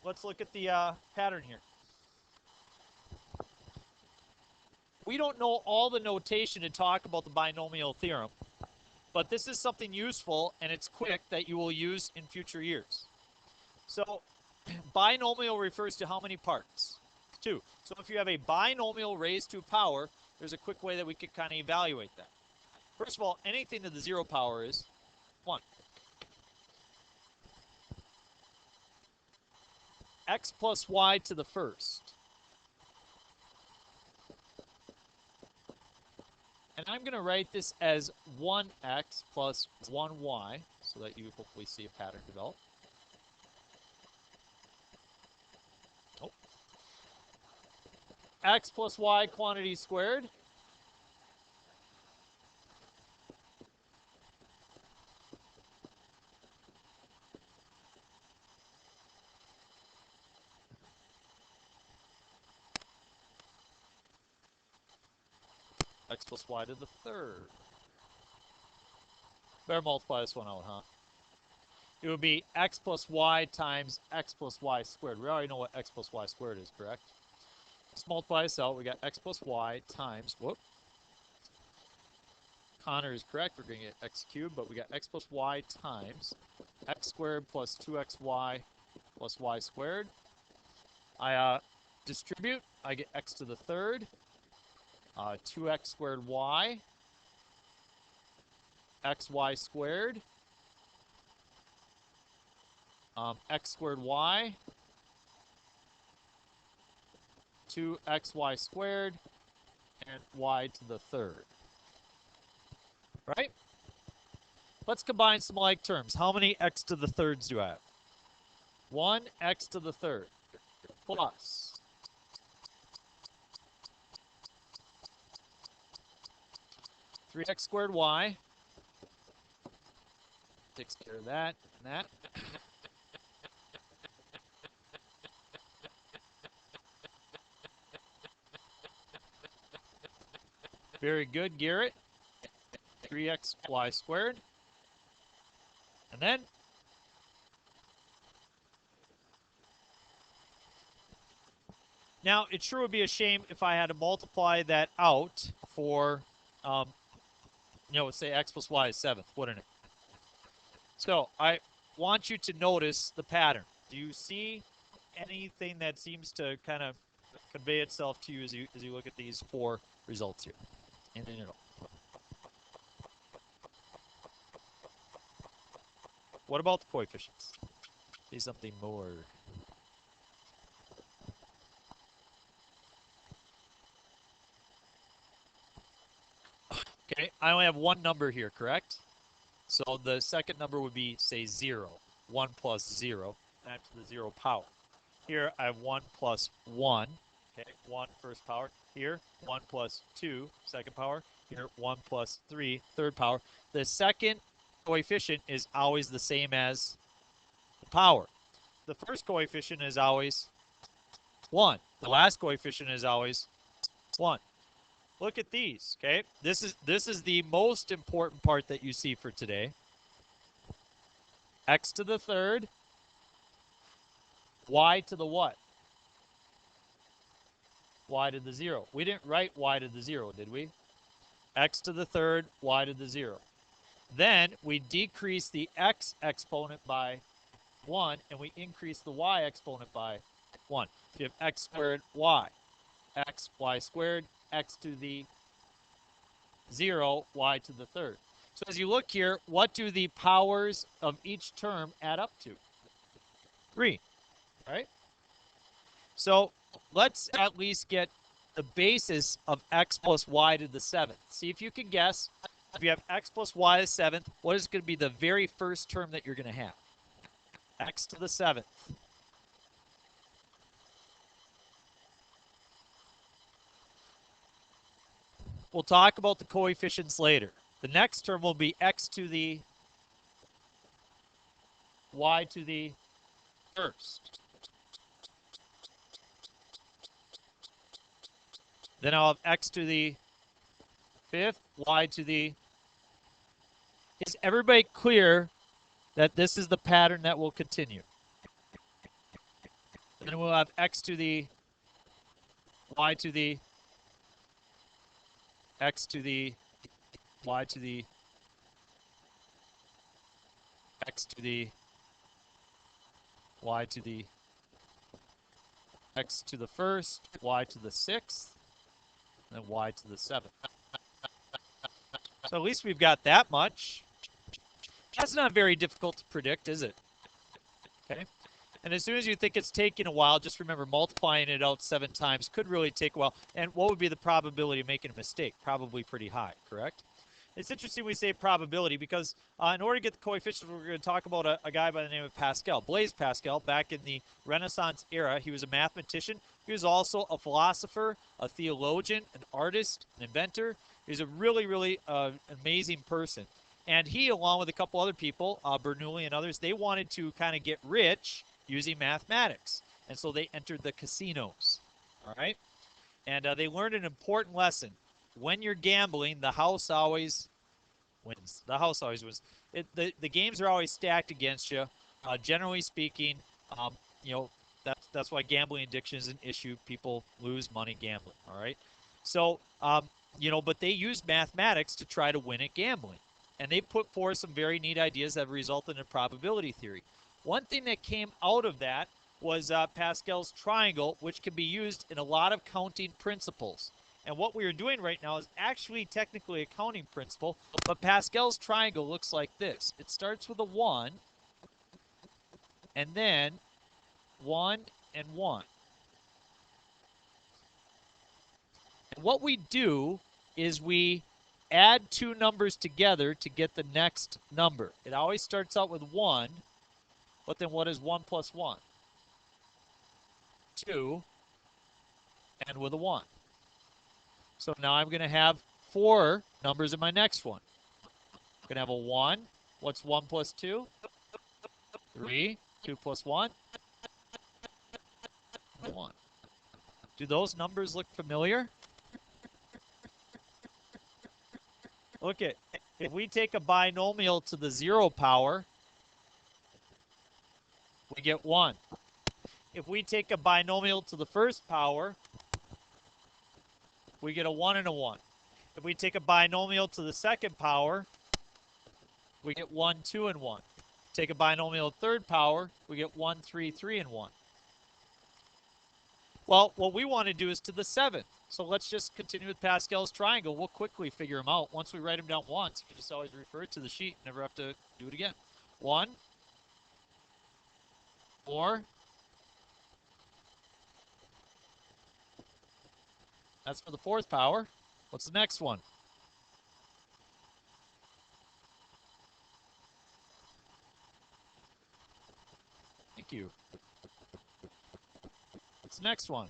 let's look at the pattern here. We don't know all the notation to talk about the binomial theorem, but this is something useful and it's quick that you will use in future years. So binomial refers to how many parts? 2. So if you have a binomial raised to a power, there's a quick way that we could kind of evaluate that. First of all, anything to the 0 power is 1. X plus y to the first. And I'm going to write this as 1x plus 1y so that you hopefully see a pattern develop. Oh. X plus y quantity squared. X plus y to the third. Better multiply this one out, huh? It would be x plus y times x plus y squared. We already know what x plus y squared is, correct? Let's multiply this out. We got x plus y times, whoop. Connor is correct. We're going to get x cubed, but we got x plus y times x squared plus 2xy plus y squared. I distribute. I get x to the third. 2x squared y, xy squared, x squared y, 2xy squared, and y to the third. Right? Let's combine some like terms. How many x to the thirds do I have? 1 x to the third plus 3x squared y takes care of that and that. Very good, Garrett. 3xy squared. And then now it sure would be a shame if I had to multiply that out for say x plus y is 7th, wouldn't it? So I want you to notice the pattern. Do you see anything that seems to kind of convey itself to you as you look at these 4 results here? Anything at all? What about the coefficients? See something more. Okay, I only have one number here, correct? So the second number would be, say, 0. 1 plus 0, times to the 0 power. Here I have 1 plus 1. Okay, 1 first power. Here, 1 plus 2, second power. Here, 1 plus 3, third power. The second coefficient is always the same as the power. The first coefficient is always 1. The last coefficient is always 1. Look at these, okay? This is the most important part that you see for today. X to the third, y to the what? Y to the 0. We didn't write y to the 0, did we? X to the third, y to the 0. Then we decrease the x exponent by 1, and we increase the y exponent by 1. So you have x squared y, x, y squared, x to the 0, y to the third. So as you look here, what do the powers of each term add up to? 3, right? So let's at least get the basis of x plus y to the 7th. See if you can guess. If you have x plus y to the 7th, what is going to be the very first term that you're going to have? X to the 7th. We'll talk about the coefficients later. The next term will be x to the y to the first. Then I'll have x to the 5th, y to the... Is everybody clear that this is the pattern that will continue? Then we'll have x to the y to the x to the y to the x to the y to the x to the first, y to the sixth, and then y to the seventh. So at least we've got that much. That's not very difficult to predict, is it? Okay. And as soon as you think it's taking a while, just remember multiplying it out 7 times could really take a while. And what would be the probability of making a mistake? Probably pretty high, correct? It's interesting we say probability because in order to get the coefficients, we're going to talk about a guy by the name of Pascal. Blaise Pascal, back in the Renaissance era, he was a mathematician. He was also a philosopher, a theologian, an artist, an inventor. He's a really, really amazing person. And he, along with a couple other people, Bernoulli and others, they wanted to kind of get rich using mathematics. And so they entered the casinos, all right? And they learned an important lesson. When you're gambling, the house always wins. The house always wins. The games are always stacked against you. Generally speaking, you know, that's why gambling addiction is an issue. People lose money gambling, all right? So, you know, but they use mathematics to try to win at gambling. And they put forth some very neat ideas that resulted in a probability theory. One thing that came out of that was Pascal's triangle, which can be used in a lot of counting principles. And what we are doing right now is actually technically a counting principle, but Pascal's triangle looks like this. It starts with a 1, and then 1 and 1. And what we do is we add 2 numbers together to get the next number. It always starts out with 1, but then what is 1 plus 1? 2, and with a 1. So now I'm going to have 4 numbers in my next one. I'm going to have a 1. What's 1 plus 2? 3. 2 plus 1? 1. Do those numbers look familiar? Look at, if we take a binomial to the 0 power, we get 1. If we take a binomial to the first power, we get a 1 and a 1. If we take a binomial to the second power, we get 1, 2, and 1. Take a binomial to the third power, we get 1, 3, 3, and 1. Well, what we want to do is to the 7th. So let's just continue with Pascal's triangle. We'll quickly figure them out. Once we write them down once, you just always refer to the sheet. Never have to do it again. 1, 4. That's for the 4th power. What's the next one? Thank you. What's the next one?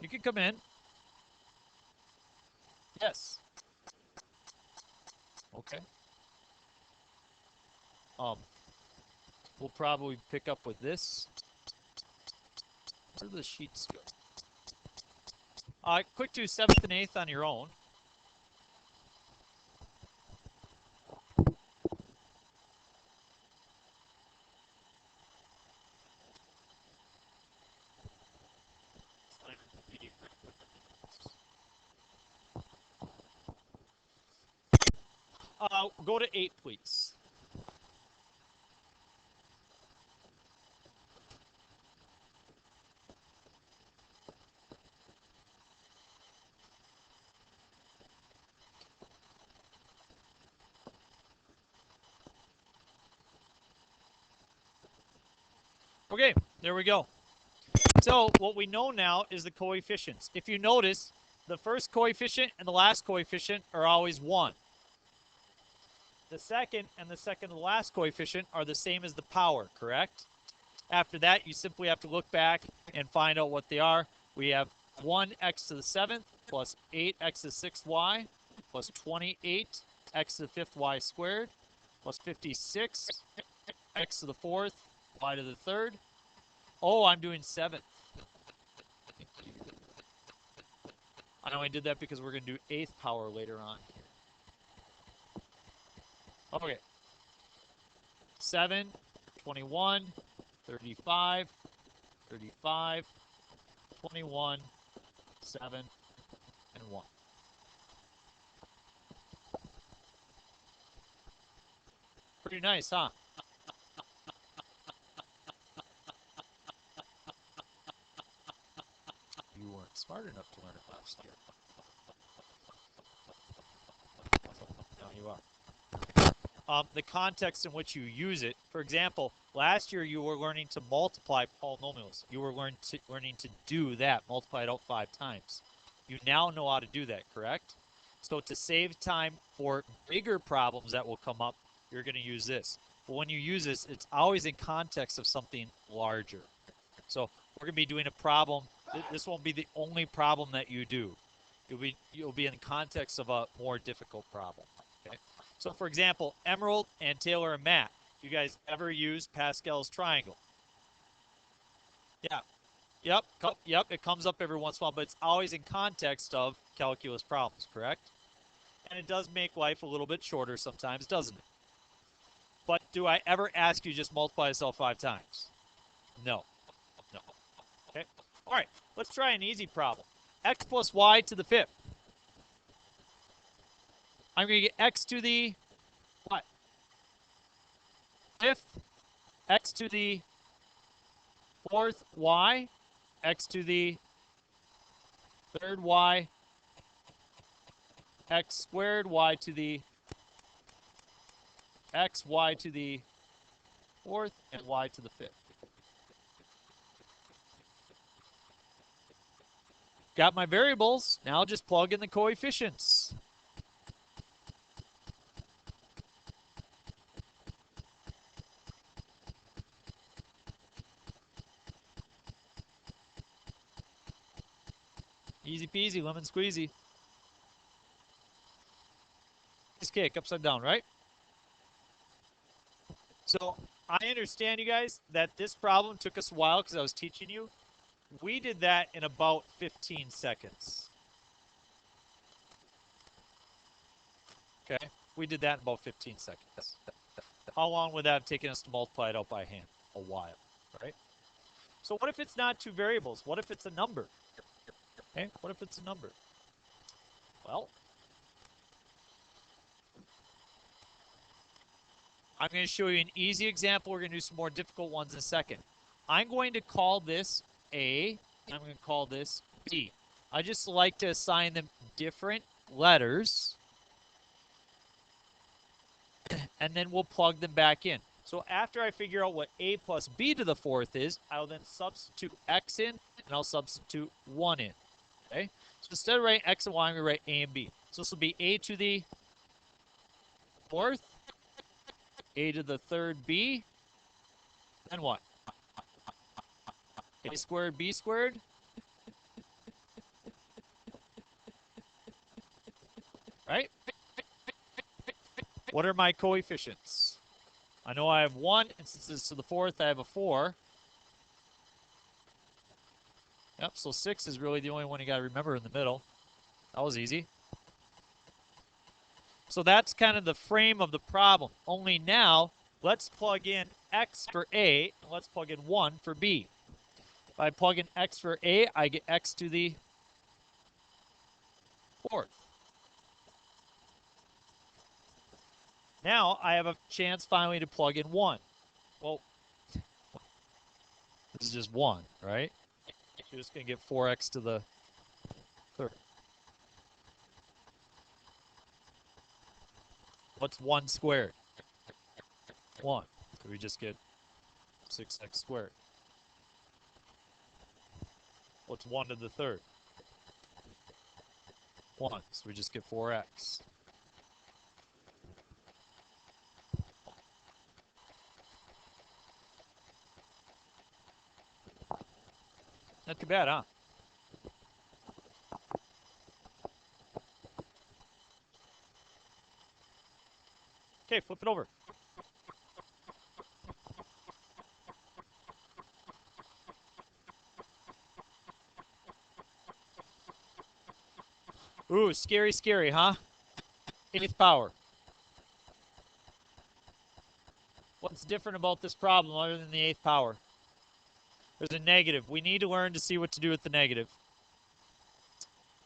You can come in. Yes. Okay. We'll probably pick up with this. Where do the sheets go? Quick do 7th and 8th on your own. Go to 8, please. Okay, there we go. So what we know now is the coefficients. If you notice, the first coefficient and the last coefficient are always 1. The second and the second to the last coefficient are the same as the power, correct? After that, you simply have to look back and find out what they are. We have 1x to the 7th plus 8x to the 6th y plus 28x to the 5th y squared plus 56x to the 4th y to the 3rd. Oh, I'm doing 7th. I only did that because we're going to do 8th power later on. Okay. 7, 21, 35, 35, 21, 7, and 1. Pretty nice, huh? You weren't smart enough to learn it last year. Now you are. The context in which you use it. For example, last year you were learning to multiply polynomials. You were learning to do that, multiply it out 5 times. You now know how to do that, correct? So to save time for bigger problems that will come up, you're going to use this. But when you use this, it's always in context of something larger. So we're going to be doing a problem. This won't be the only problem that you do. You'll be in the context of a more difficult problem. Okay. So for example, Emerald and Taylor and Matt, you guys ever use Pascal's triangle? Yeah. Yep. It comes up every once in a while, but it's always in context of calculus problems, correct? And it does make life a little bit shorter sometimes, doesn't it? But do I ever ask you just multiply yourself 5 times? No. No. Okay. All right. Let's try an easy problem. X plus y to the 5th. I'm going to get x to the what? 5th, x to the 4th y, x to the 3rd y, x squared y to the x, y to the 4th, and y to the 5th. Got my variables. Now just plug in the coefficients. Easy peasy, lemon squeezy. This cake upside down, right? So I understand, you guys, that this problem took us a while because I was teaching you. We did that in about 15 seconds. Okay? We did that in about 15 seconds. How long would that have taken us to multiply it out by hand? A while, right? So what if it's not 2 variables? What if it's a number? Okay? What if it's a number? Well, I'm going to show you an easy example. We're going to do some more difficult ones in a second. I'm going to call this A. I'm going to call this B. I just like to assign them different letters, and then we'll plug them back in. So after I figure out what A plus B to the 4th is, I'll then substitute X in, and I'll substitute 1 in. Okay? So instead of writing X and Y, I'm going to write A and B. So this will be A to the 4th, A to the 3rd B, and what? A squared, B squared. Right? What are my coefficients? I know I have 1, and since it's to the 4th, I have a 4. Yep, so 6 is really the only one you got to remember in the middle. That was easy. So that's kind of the frame of the problem. Only now, let's plug in X for A, and let's plug in 1 for B. If I plug in X for A, I get X to the 4th. Now, I have a chance finally to plug in 1. Well, this is just 1, right? You're just going to get 4x to the 3rd. What's 1 squared? 1. So we just get 6x squared. What's 1 to the 3rd? 1. So we just get 4x. Not too bad, huh? Okay, flip it over. Ooh, scary, scary, huh? 8th power. What's different about this problem other than the 8th power? There's a negative. We need to learn to see what to do with the negative.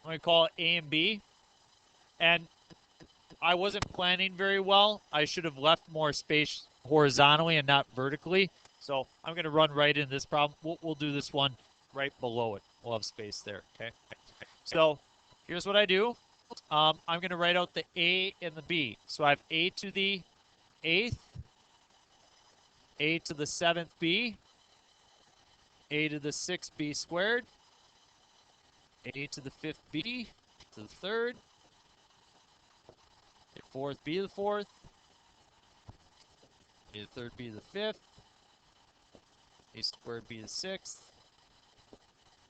I'm going to call it A and B. And I wasn't planning very well. I should have left more space horizontally and not vertically. So I'm going to run right into this problem. We'll do this one right below it. We'll have space there, okay? So here's what I do. I'm going to write out the A and the B. So I have A to the 8th, A to the 7th B, A to the 6th B squared, A to the 5th B to the 3rd, A 4th B to the 4th, A to the 3rd B to the 5th, A squared B to the 6th,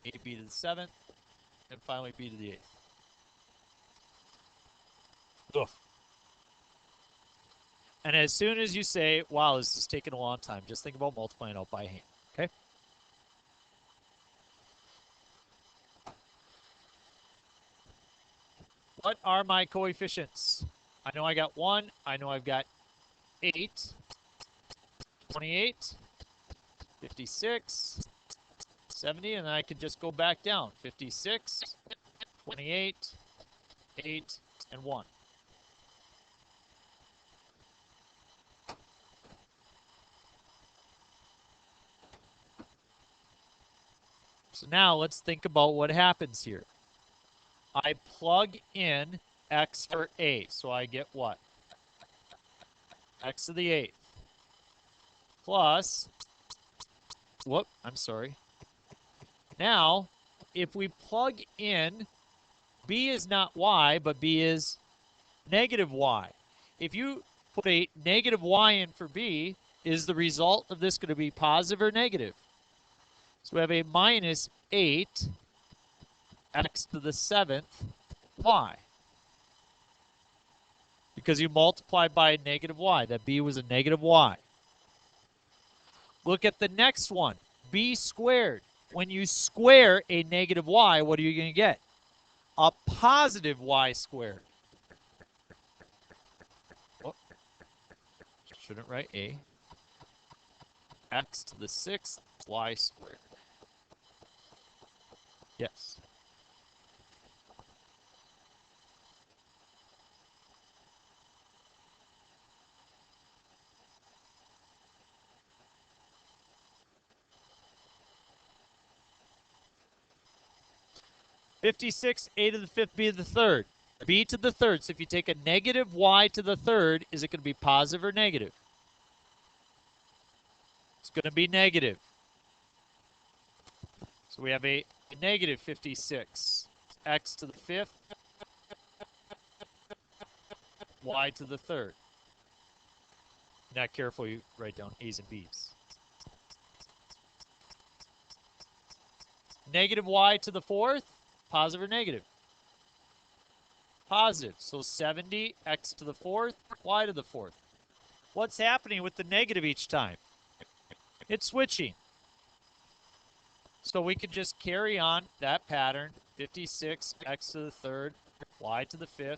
A B to the 7th, and finally B to the 8th. Ugh. And as soon as you say, wow, this is taking a long time, just think about multiplying out by hand, okay? What are my coefficients? I know I got 1. I know I've got 8, 28, 56, 70, and then I could just go back down. 56, 28, 8, and 1. So now let's think about what happens here. I plug in x for a, so I get what? X to the 8th plus, whoop, I'm sorry. Now, if we plug in, b is not y, but b is negative y. If you put a negative y in for b, is the result of this going to be positive or negative? So we have a minus 8 x to the 7th y. Because you multiply by a negative y. That b was a negative y. Look at the next one. B squared. When you square a negative y, what are you going to get? A positive y squared. Oh, shouldn't write a. X to the 6th y squared. Yes. (56) a to the 5th b to the 3rd. B to the 3rd. So if you take a negative y to the 3rd, is it going to be positive or negative? It's going to be negative. So we have a negative 56. X to the 5th. Y to the 3rd. Not careful, you write down A's and B's. Negative y to the 4th. Positive or negative? Positive. So 70, x to the 4th, y to the 4th. What's happening with the negative each time? It's switching. So we could just carry on that pattern. 56, x to the 3rd, y to the 5th,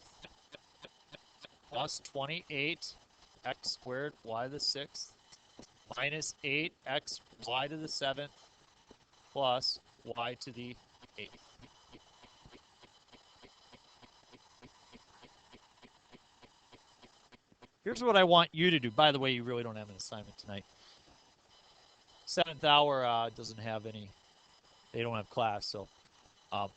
plus 28, x squared, y to the 6th, minus 8, x, y to the 7th, plus y to the 8th. Here's what I want you to do. By the way, you really don't have an assignment tonight. 7th hour doesn't have any, they don't have class, so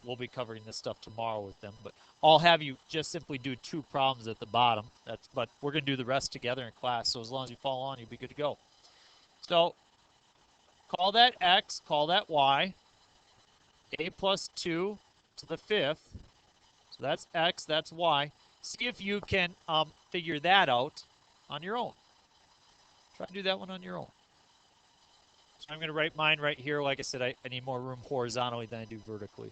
we'll be covering this stuff tomorrow with them. But I'll have you just simply do 2 problems at the bottom. But we're going to do the rest together in class, so as long as you follow on, you'll be good to go. So call that x, call that y, a plus 2 to the 5th. So that's x, that's y. See if you can figure that out on your own. Try to do that one on your own. So I'm going to write mine right here. Like I said, I need more room horizontally than I do vertically.